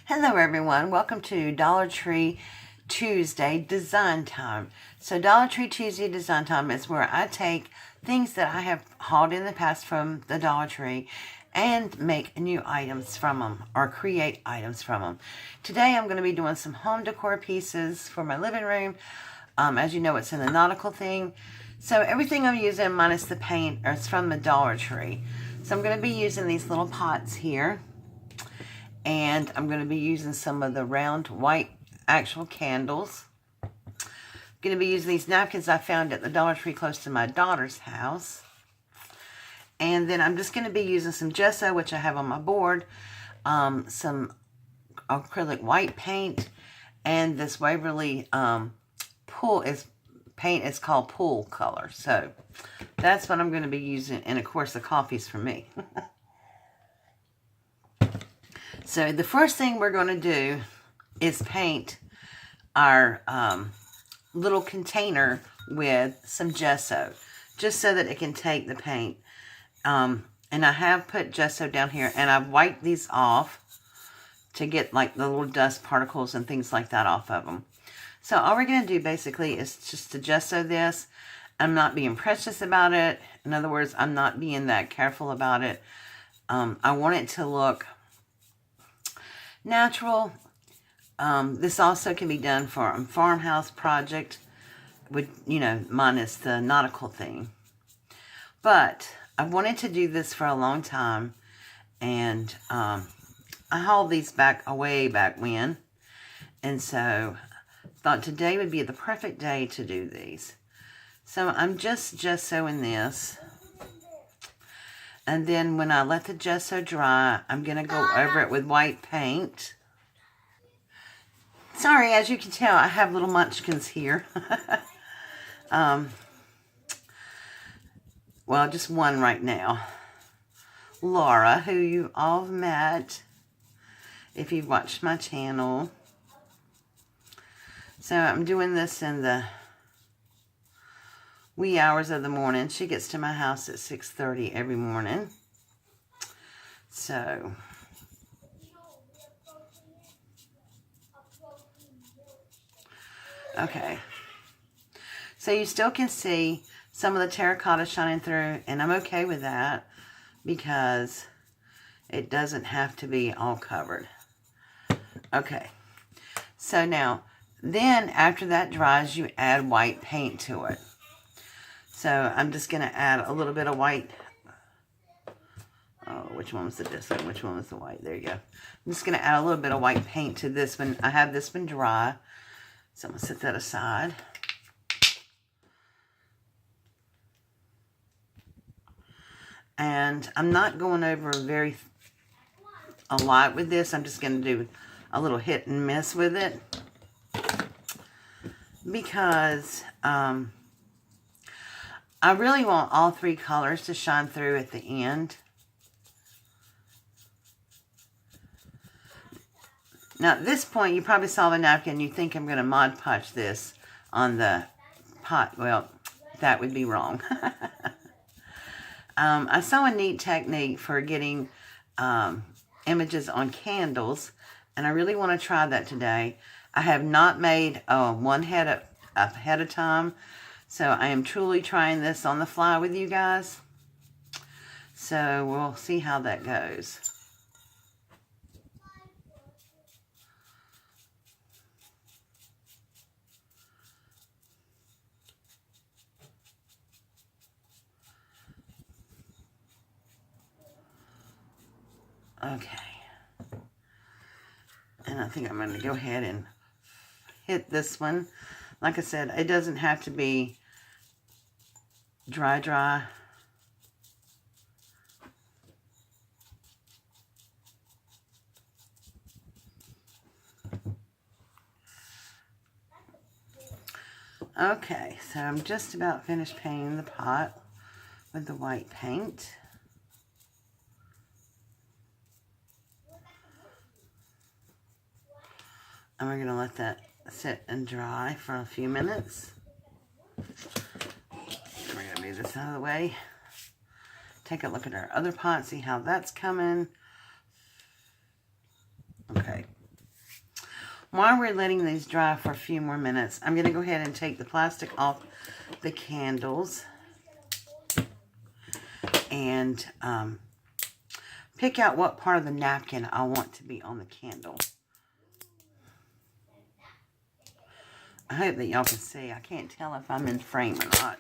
Hello everyone, welcome to Dollar Tree Tuesday Design Time. So Dollar Tree Tuesday Design Time is where I take things that I have hauled in the past from the Dollar Tree and make new items from them or create items from them. Today I'm going to be doing some home decor pieces for my living room. As you know, it's in the nautical theme. So everything I'm using minus the paint is from the Dollar Tree. So I'm going to be using these little pots here. And I'm going to be using some of the round white actual candles. I'm going to be using these napkins I found at the Dollar Tree close to my daughter's house. And then I'm just going to be using some gesso, which I have on my board, some acrylic white paint, and this Waverly paint is called Pool Color. So that's what I'm going to be using. And of course the coffee's for me. So the first thing we're going to do is paint our little container with some gesso, just so that it can take the paint. And I have put gesso down here, and I've wiped these off to get like the little dust particles and things like that off of them. So all we're going to do basically is just to gesso this. I'm not being precious about it. In other words, I'm not being that careful about it. I want it to look natural. This also can be done for a farmhouse project with, minus the nautical theme. But I wanted to do this for a long time, and I hauled these way back when, and so thought today would be the perfect day to do these. So I'm just gessoing this. And then when I let the gesso dry, I'm going to go over it with white paint. Sorry, as you can tell, I have little munchkins here. Well, just one right now. Laura, who you all have met if you've watched my channel. So I'm doing this in the wee hours of the morning. She gets to my house at 6:30 every morning. So okay. So you still can see some of the terracotta shining through, and I'm okay with that because it doesn't have to be all covered. Okay. So now, then after that dries, you add white paint to it. So I'm just going to add a little bit of white. Oh, which one was the gesso? Which one was the white? There you go. I'm just going to add a little bit of white paint to this one. I have this one dry. So I'm going to set that aside. And I'm not going over a lot with this. I'm just going to do a little hit and miss with it. Because I really want all three colors to shine through at the end. Now at this point, you probably saw the napkin. You think I'm going to Mod Podge this on the pot. Well, that would be wrong. I saw a neat technique for getting images on candles, and I really want to try that today. I have not made one head ahead of time, so I am truly trying this on the fly with you guys. So we'll see how that goes. Okay. And I think I'm going to go ahead and hit this one. Like I said, it doesn't have to be dry. Okay, so I'm just about finished painting the pot with the white paint. And we're going to let that sit and dry for a few minutes. We're going to move this out of the way. Take a look at our other pot, see how that's coming. Okay. while we're letting these dry for a few more minutes, I'm going to go ahead and take the plastic off the candles and pick out what part of the napkin I want to be on the candle. I hope that y'all can see. I can't tell if I'm in frame or not,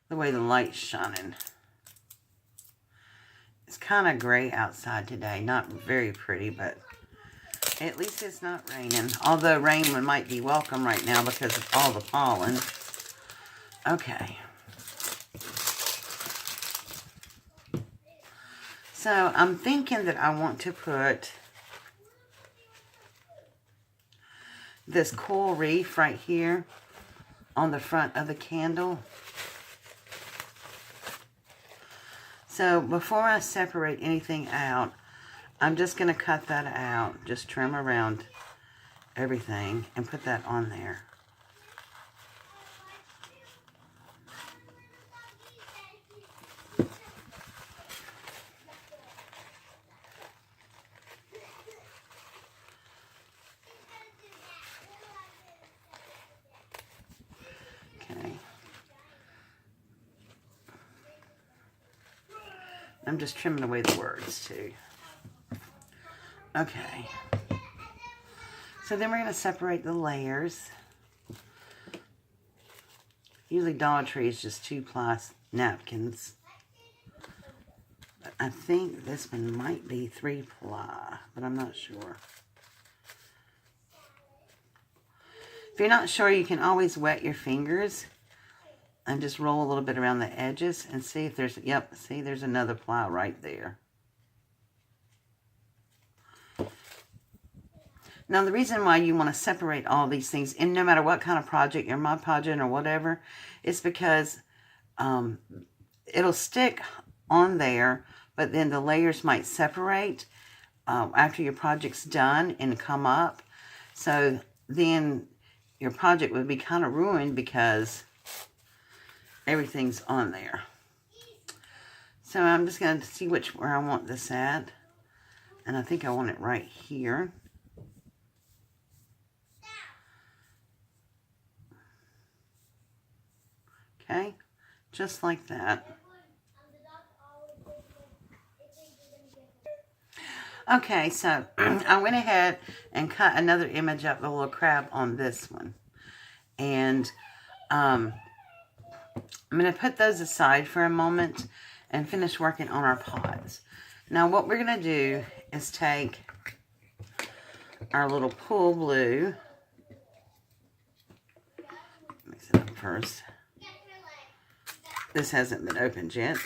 the way the light's shining. It's kind of gray outside today. Not very pretty, but at least it's not raining. Although rain might be welcome right now because of all the pollen. Okay. So I'm thinking that I want to put this coral reef right here on the front of the candle. So before I separate anything out, I'm just going to cut that out. Just trim around everything and put that on there. Okay. I'm just trimming away the words too. Okay. So then we're going to separate the layers. Usually Dollar Tree is just 2-ply napkins. But I think this one might be 3-ply, but I'm not sure. If you're not sure, you can always wet your fingers and just roll a little bit around the edges and see if there's, yep, see there's another ply right there. Now the reason why you want to separate all these things, and no matter what kind of project, your Mod Podge or whatever, is because it'll stick on there, but then the layers might separate after your project's done and come up. So then your project would be kind of ruined because everything's on there. So I'm just going to see where I want this at. And I think I want it right here. Okay, just like that. Okay, so I went ahead and cut another image up, the little crab on this one. And I'm going to put those aside for a moment and finish working on our pods. Now what we're going to do is take our little pool blue. Mix it up first. This hasn't been opened yet.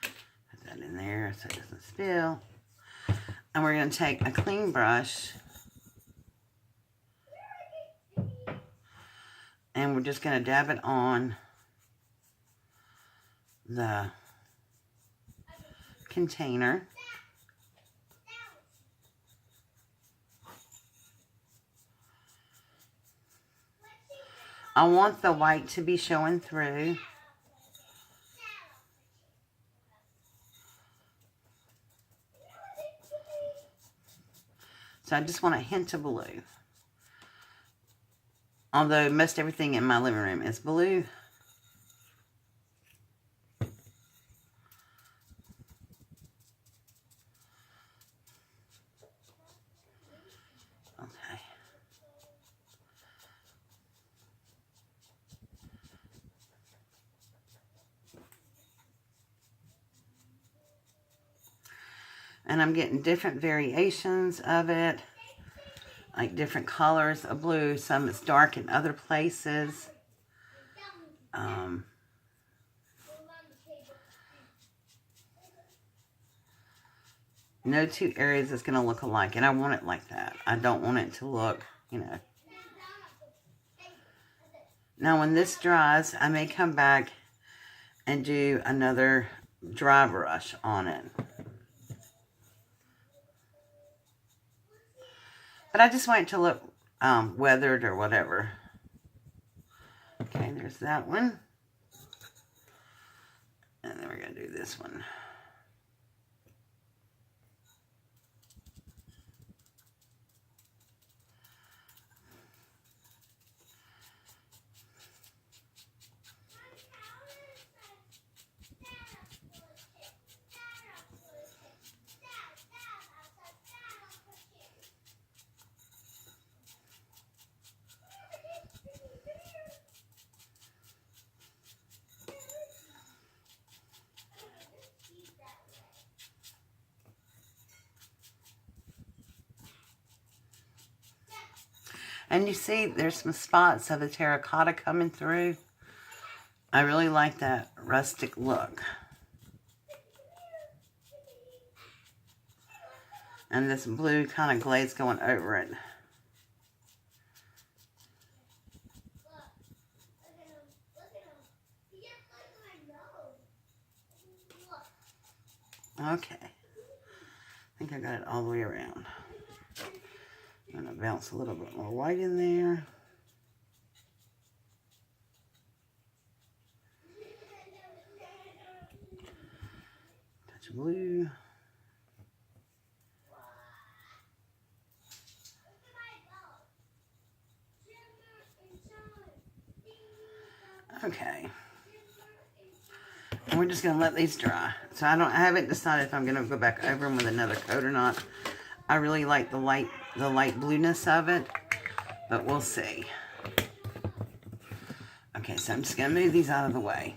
Put that in there so it doesn't spill. And we're going to take a clean brush. And we're just going to dab it on the container. I want the white to be showing through. So I just want a hint of blue. Although most everything in my living room is blue. Okay. And I'm getting different variations of it, like different colors of blue. Some is dark in other places. No two areas is going to look alike, and I want it like that. I don't want it to look, you know. Now when this dries, I may come back and do another dry brush on it. But I just want it to look weathered or whatever. Okay, there's that one. And then we're going to do this one. And you see there's some spots of the terracotta coming through. I really like that rustic look. And this blue kind of glaze going over it. Okay. I think I got it all the way around. I'm going to bounce a little bit more white in there. Touch of blue. Okay. And we're just going to let these dry. So I haven't decided if I'm going to go back over them with another coat or not. I really like the light blueness of it, but we'll see. Okay, so I'm just going to move these out of the way.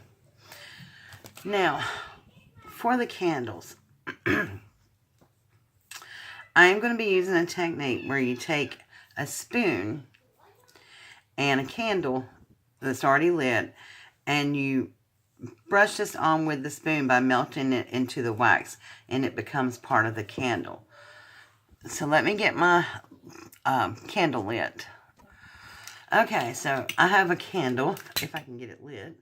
Now, for the candles, I am going to be using a technique where you take a spoon and a candle that's already lit, and you brush this on with the spoon by melting it into the wax, and it becomes part of the candle. So let me get my candle lit. Okay, so I have a candle, if I can get it lit.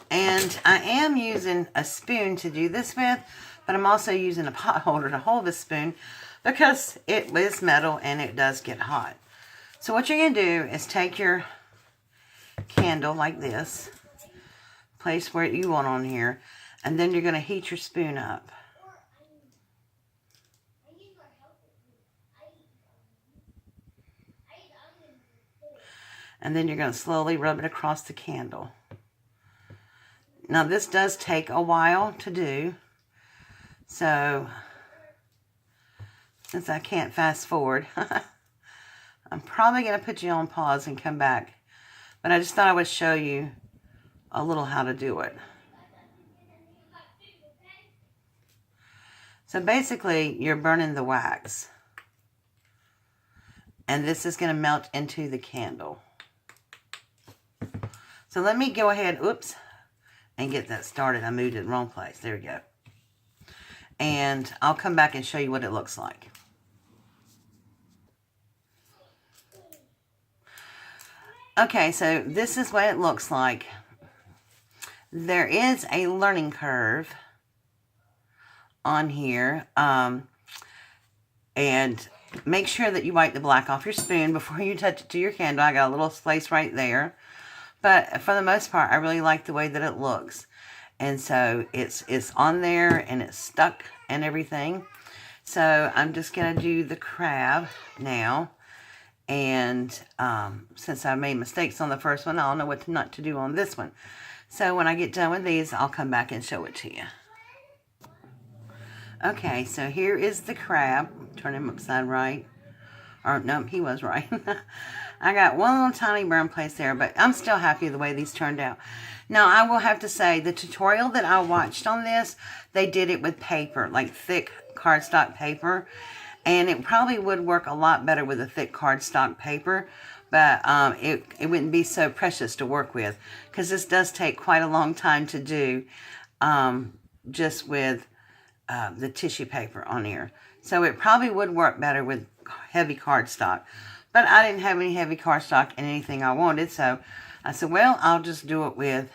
And I am using a spoon to do this with, but I'm also using a pot holder to hold the spoon because it is metal and it does get hot. So what you're going to do is take your candle like this, place where you want on here, and then you're going to heat your spoon up. And then you're going to slowly rub it across the candle. Now this does take a while to do, so since I can't fast forward, I'm probably going to put you on pause and come back. But I just thought I would show you a little how to do it. So basically, you're burning the wax. And this is going to melt into the candle. So let me go ahead, and get that started. I moved it in the wrong place. There we go. And I'll come back and show you what it looks like. Okay, so this is what it looks like. There is a learning curve on here. And make sure that you wipe the black off your spoon before you touch it to your candle. I got a little place right there. But for the most part, I really like the way that it looks. And so it's on there and it's stuck and everything. So I'm just going to do the crab now. And since I made mistakes on the first one, I'll know what not to do on this one. So when I get done with these, I'll come back and show it to you. Okay, so here is the crab. Turn him upside right. Or no, he was right. I got one little tiny burn place there, but I'm still happy the way these turned out. Now, I will have to say, the tutorial that I watched on this, they did it with paper, like thick cardstock paper. And it probably would work a lot better with a thick cardstock paper, but it wouldn't be so precious to work with, because this does take quite a long time to do, just with the tissue paper on here. So it probably would work better with heavy cardstock. But I didn't have any heavy cardstock and anything I wanted, so I said, well, I'll just do it with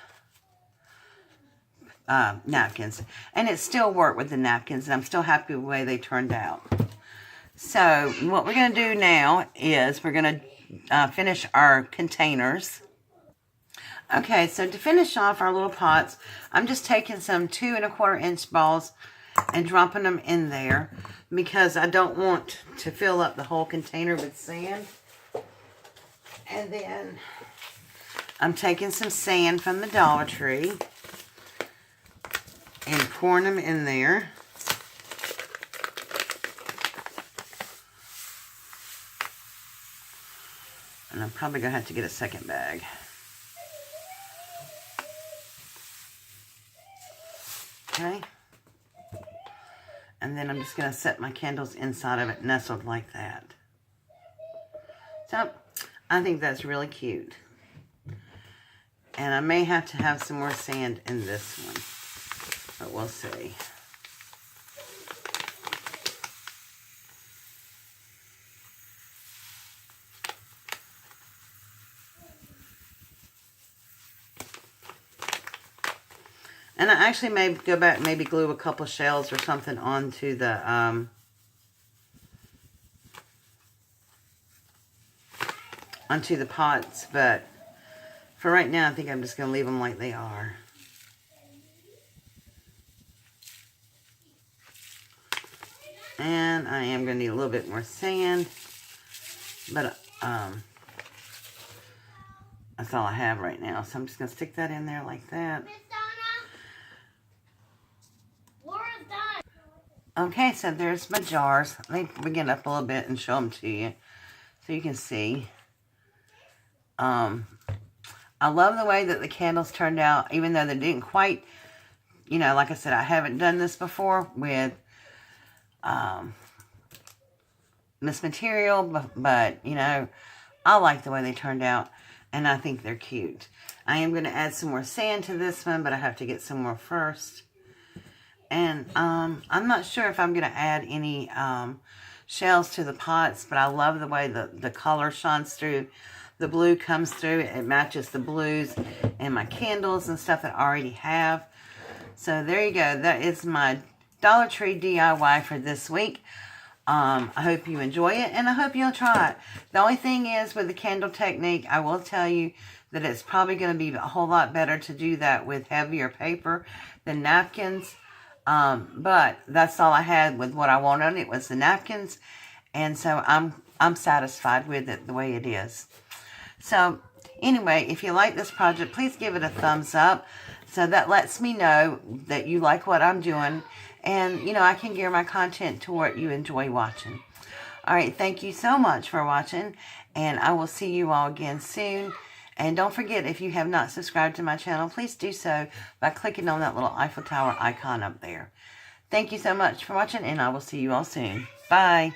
napkins. And it still worked with the napkins, and I'm still happy with the way they turned out. So what we're going to do now is we're going to finish our containers. Okay, so to finish off our little pots, I'm just taking some 2 1/4 inch balls and dropping them in there because I don't want to fill up the whole container with sand. And then I'm taking some sand from the Dollar Tree and pouring them in there. And I'm probably going to have to get a second bag. Okay. And then I'm just going to set my candles inside of it nestled like that. I think that's really cute. And I may have to have some more sand in this one. But we'll see. And I actually may go back and maybe glue a couple shells or something onto the pots, but for right now, I think I'm just going to leave them like they are. And I am going to need a little bit more sand, but that's all I have right now. So I'm just going to stick that in there like that. Okay, so there's my jars. Let me bring it up a little bit and show them to you so you can see. I love the way that the candles turned out, even though they didn't quite, you know, like I said, I haven't done this before with this material, but, you know, I like the way they turned out, and I think they're cute. I am going to add some more sand to this one, but I have to get some more first. And I'm not sure if I'm going to add any shells to the pots, but I love the way the color shines through. The blue comes through. It matches the blues and my candles and stuff that I already have. So there you go. That is my Dollar Tree DIY for this week. I hope you enjoy it, and I hope you'll try it. The only thing is, with the candle technique, I will tell you that it's probably going to be a whole lot better to do that with heavier paper than napkins. But that's all I had with what I wanted. It was the napkins, and so I'm satisfied with it the way it is. So anyway, if you like this project, please give it a thumbs up. So that lets me know that you like what I'm doing. And, you know, I can gear my content to what you enjoy watching. All right, thank you so much for watching. And I will see you all again soon. And don't forget, if you have not subscribed to my channel, please do so by clicking on that little Eiffel Tower icon up there. Thank you so much for watching, and I will see you all soon. Bye.